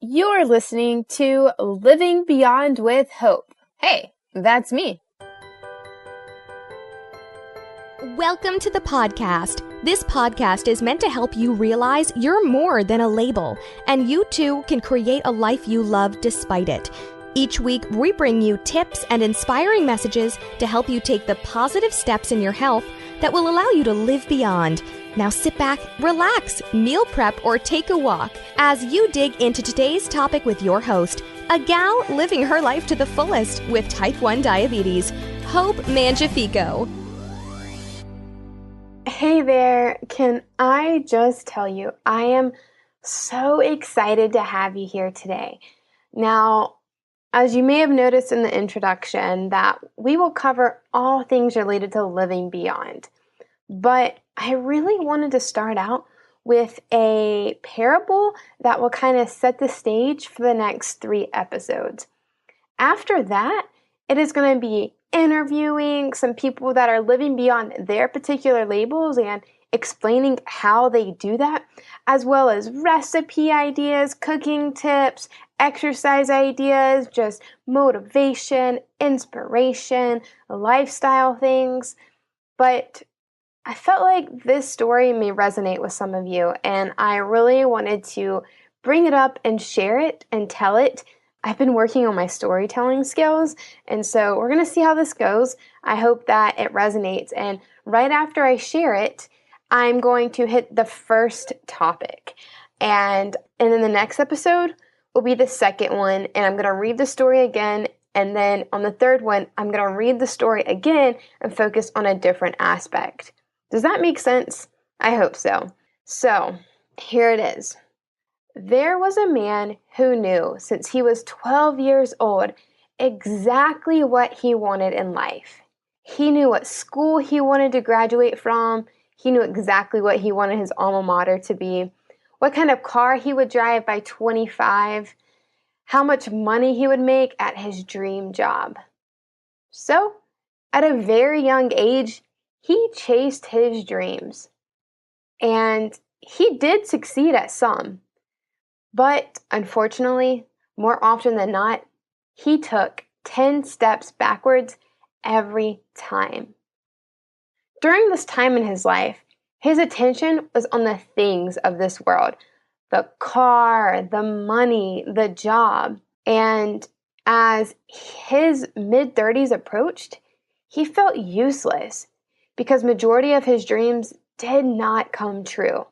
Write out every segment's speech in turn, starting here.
You're listening to Living Beyond with Hope. Hey, that's me. Welcome to the podcast. This podcast is meant to help you realize you're more than a label, and you too can create a life you love despite it. Each week, we bring you tips and inspiring messages to help you take the positive steps in your health that will allow you to live beyond. Now sit back, relax, meal prep, or take a walk as you dig into today's topic with your host, a gal living her life to the fullest with type 1 diabetes, Hope Mangiafico. Hey there, can I just tell you, I am so excited to have you here today. Now, as you may have noticed in the introduction, that we will cover all things related to living beyond. But I really wanted to start out with a parable that will kind of set the stage for the next 3 episodes. After that, it is going to be interviewing some people that are living beyond their particular labels and explaining how they do that, as well as recipe ideas, cooking tips, exercise ideas, just motivation, inspiration, lifestyle things. But I felt like this story may resonate with some of you, and I really wanted to bring it up and share it and tell it. I've been working on my storytelling skills, and so we're going to see how this goes. I hope that it resonates, and right after I share it, I'm going to hit the first topic, and then the next episode will be the second one, and I'm going to read the story again, and then on the third one, I'm going to read the story again and focus on a different aspect. Does that make sense? I hope so. So, here it is. There was a man who knew, since he was 12 years old, exactly what he wanted in life. He knew what school he wanted to graduate from. He knew exactly what he wanted his alma mater to be, what kind of car he would drive by 25, how much money he would make at his dream job. So, at a very young age, he chased his dreams. And he did succeed at some. But unfortunately, more often than not, he took 10 steps backwards every time. During this time in his life, his attention was on the things of this world, the car, the money, the job. And as his mid-30s approached, he felt useless because majority of his dreams did not come true.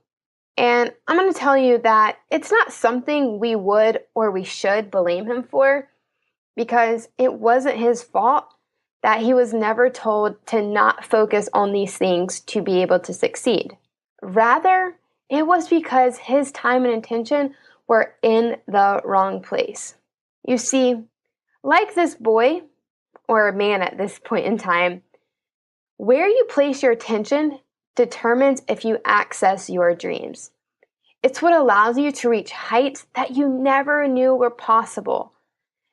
And I'm going to tell you that it's not something we would or we should blame him for, because it wasn't his fault that he was never told to not focus on these things to be able to succeed. Rather, it was because his time and attention were in the wrong place. You see, like this boy, or man at this point in time, where you place your attention determines if you access your dreams. It's what allows you to reach heights that you never knew were possible.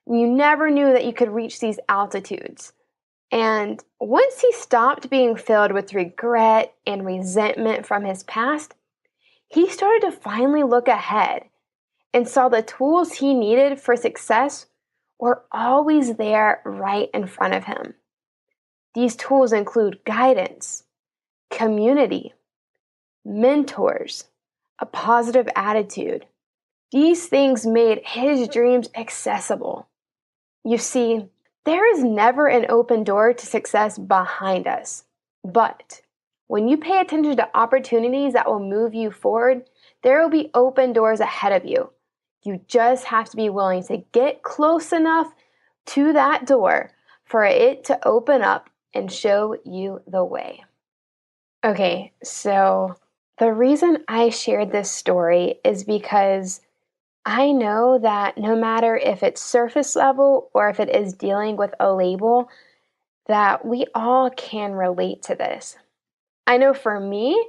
You never knew that you could reach these altitudes. And once he stopped being filled with regret and resentment from his past, he started to finally look ahead and saw the tools he needed for success were always there right in front of him. These tools include guidance, community, mentors, a positive attitude. These things made his dreams accessible. You see, there is never an open door to success behind us. But when you pay attention to opportunities that will move you forward, there will be open doors ahead of you. You just have to be willing to get close enough to that door for it to open up and show you the way. Okay, so the reason I shared this story is because I know that no matter if it's surface level or if it is dealing with a label, that we all can relate to this. I know for me,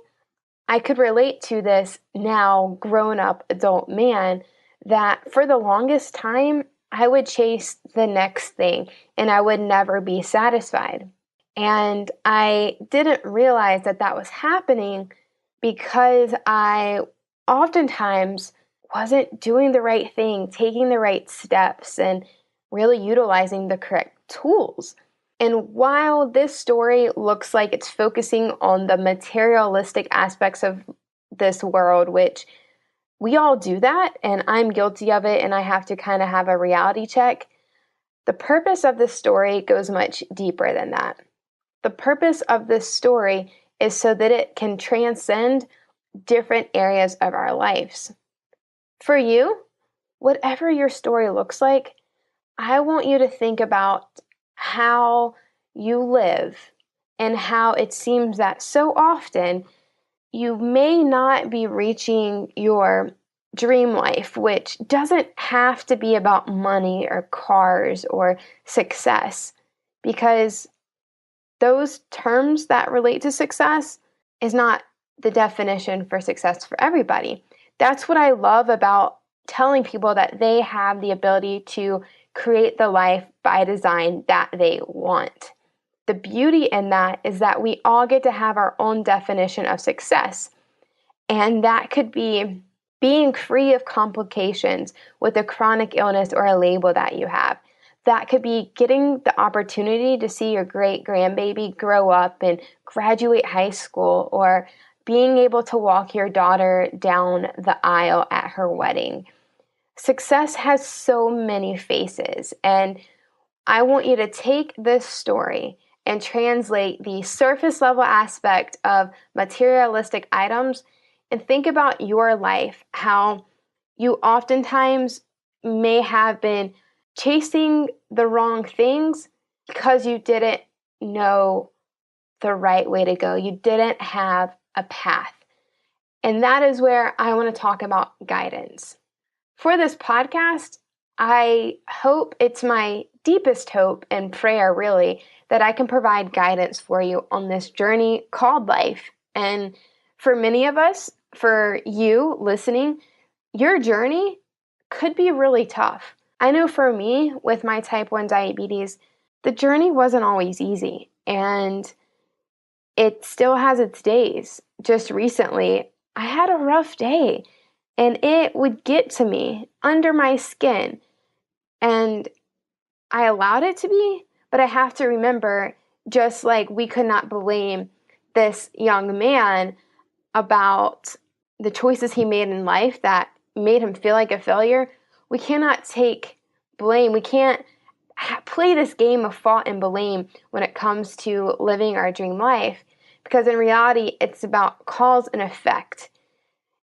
I could relate to this now grown-up adult man that for the longest time, I would chase the next thing and I would never be satisfied. And I didn't realize that that was happening because I oftentimes wasn't doing the right thing, taking the right steps, and really utilizing the correct tools. And while this story looks like it's focusing on the materialistic aspects of this world, which we all do that, and I'm guilty of it, and I have to kind of have a reality check, the purpose of this story goes much deeper than that. The purpose of this story is so that it can transcend different areas of our lives. For you, whatever your story looks like, I want you to think about how you live and how it seems that so often you may not be reaching your dream life, which doesn't have to be about money or cars or success, because those terms that relate to success is not the definition for success for everybody. That's what I love about telling people that they have the ability to create the life by design that they want. The beauty in that is that we all get to have our own definition of success. And that could be being free of complications with a chronic illness or a label that you have. That could be getting the opportunity to see your great grandbaby grow up and graduate high school, or being able to walk your daughter down the aisle at her wedding. Success has so many faces, and I want you to take this story and translate the surface level aspect of materialistic items and think about your life, how you oftentimes may have been chasing the wrong things because you didn't know the right way to go. You didn't have a path. And that is where I want to talk about guidance. For this podcast, I hope, it's my deepest hope and prayer really, that I can provide guidance for you on this journey called life. And for many of us, for you listening, your journey could be really tough. I know for me, with my type 1 diabetes, the journey wasn't always easy, and it still has its days. Just recently, I had a rough day, and it would get to me under my skin, and I allowed it to be, but I have to remember, just like we could not blame this young man about the choices he made in life that made him feel like a failure, we cannot take blame. We can't play this game of fault and blame when it comes to living our dream life, because in reality, it's about cause and effect.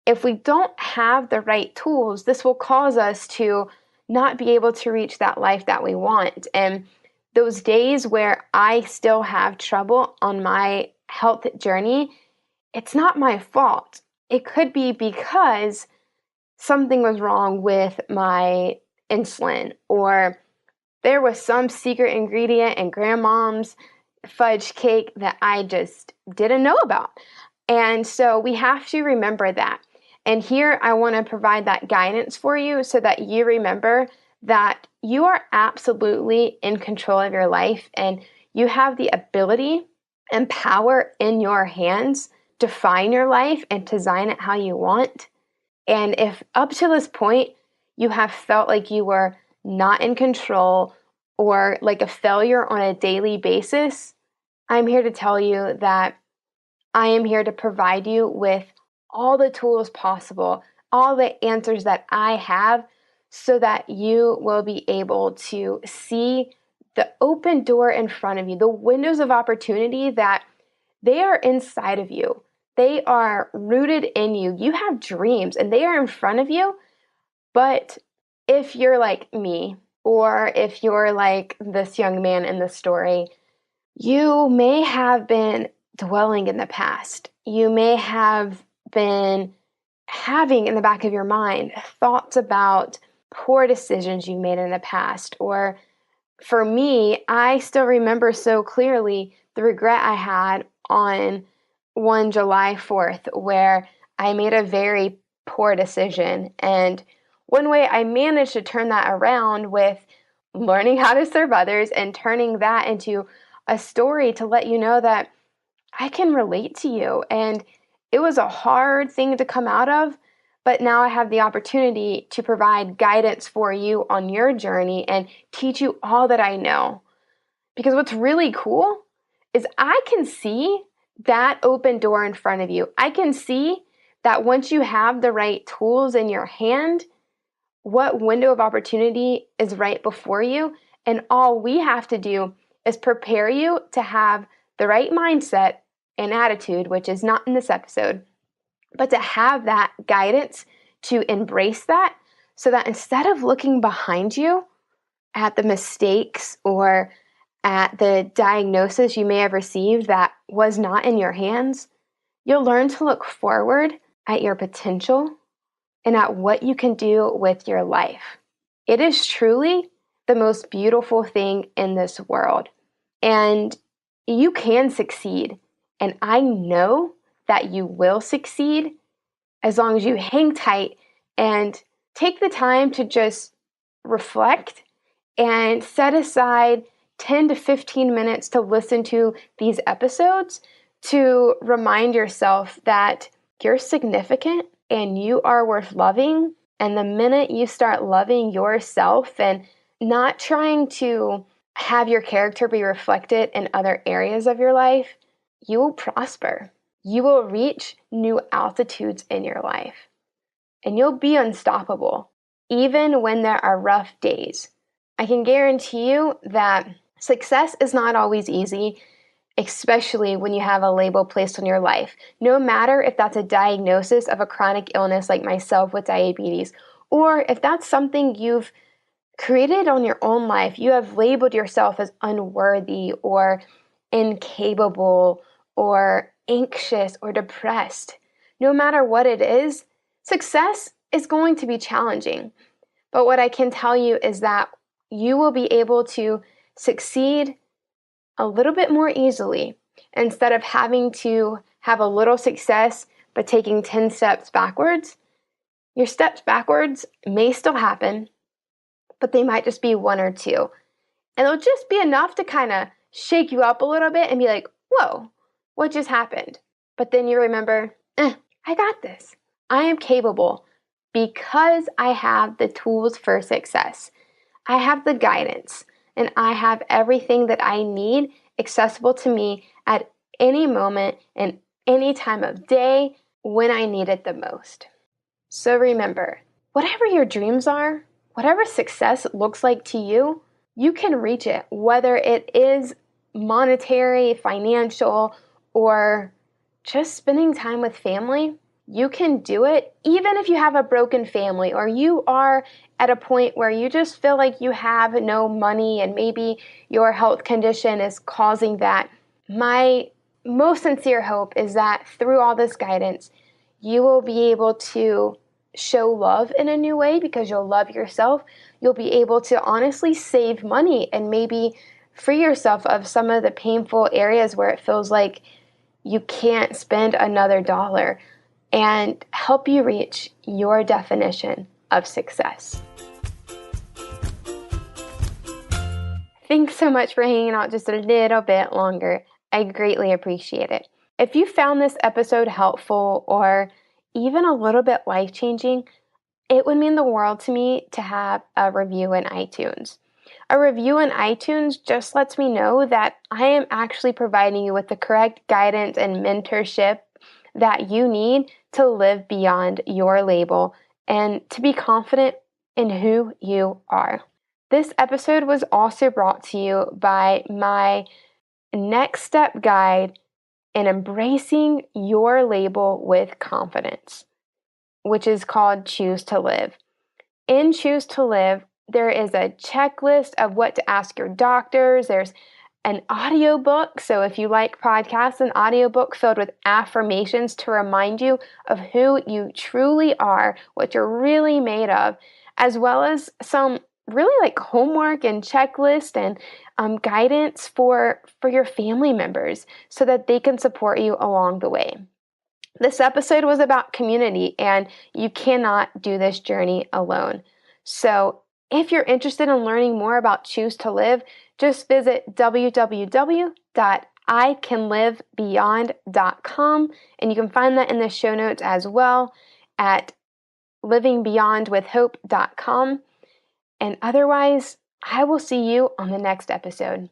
If we don't have the right tools, this will cause us to not be able to reach that life that we want. And those days where I still have trouble on my health journey, it's not my fault. It could be because something was wrong with my insulin, or there was some secret ingredient in grandmom's fudge cake that I just didn't know about. And so we have to remember that. And here I want to provide that guidance for you so that you remember that you are absolutely in control of your life, and you have the ability and power in your hands to define your life and design it how you want. And if up to this point you have felt like you were not in control or like a failure on a daily basis, I'm here to tell you that I am here to provide you with all the tools possible, all the answers that I have, so that you will be able to see the open door in front of you, the windows of opportunity that they are inside of you. They are rooted in you. You have dreams and they are in front of you. But if you're like me, or if you're like this young man in the story, you may have been dwelling in the past. You may have been having in the back of your mind thoughts about poor decisions you made in the past. Or for me, I still remember so clearly the regret I had on one July 4th, where I made a very poor decision. And one way I managed to turn that around with learning how to serve others and turning that into a story to let you know that I can relate to you. And it was a hard thing to come out of, But now I have the opportunity to provide guidance for you on your journey and teach you all that I know. Because what's really cool is I can see that open door in front of you. I can see that once you have the right tools in your hand, what window of opportunity is right before you. And all we have to do is prepare you to have the right mindset and attitude, which is not in this episode, but to have that guidance to embrace that, so that instead of looking behind you at the mistakes or at the diagnosis you may have received that was not in your hands, you'll learn to look forward at your potential and at what you can do with your life. It is truly the most beautiful thing in this world. And you can succeed. And I know that you will succeed as long as you hang tight and take the time to just reflect and set aside 10 to 15 minutes to listen to these episodes to remind yourself that you're significant and you are worth loving. And the minute you start loving yourself and not trying to have your character be reflected in other areas of your life, you will prosper. You will reach new altitudes in your life. And you'll be unstoppable, even when there are rough days. I can guarantee you that success is not always easy, especially when you have a label placed on your life. No matter if that's a diagnosis of a chronic illness like myself with diabetes, or if that's something you've created on your own life, you have labeled yourself as unworthy or incapable or anxious or depressed. No matter what it is, success is going to be challenging. But what I can tell you is that you will be able to succeed a little bit more easily instead of having to have a little success but taking 10 steps backwards. Your steps backwards may still happen, but they might just be one or two. And it'll just be enough to kind of shake you up a little bit and be like, whoa, what just happened? But then you remember, I got this. I am capable because I have the tools for success. I have the guidance and I have everything that I need accessible to me at any moment and any time of day when I need it the most. So remember, whatever your dreams are, whatever success looks like to you, you can reach it, whether it is monetary, financial, or just spending time with family. You can do it even if you have a broken family or you are at a point where you just feel like you have no money and maybe your health condition is causing that. My most sincere hope is that through all this guidance, you will be able to show love in a new way because you'll love yourself. You'll be able to honestly save money and maybe free yourself of some of the painful areas where it feels like you can't spend another dollar, and help you reach your definition of success. Thanks so much for hanging out just a little bit longer. I greatly appreciate it. If you found this episode helpful or even a little bit life-changing, it would mean the world to me to have a review in iTunes. A review in iTunes just lets me know that I am actually providing you with the correct guidance and mentorship that you need to live beyond your label and to be confident in who you are. This episode was also brought to you by my next step guide in embracing your label with confidence, which is called Choose to Live. In Choose to Live, there is a checklist of what to ask your doctors. There's an audiobook. So if you like podcasts, an audiobook filled with affirmations to remind you of who you truly are, what you're really made of, as well as some really like homework and checklist and guidance for your family members so that they can support you along the way. This episode was about community, and you cannot do this journey alone. So if you're interested in learning more about Choose to Live, just visit www.icanlivebeyond.com, and you can find that in the show notes as well at livingbeyondwithhope.com. And otherwise, I will see you on the next episode.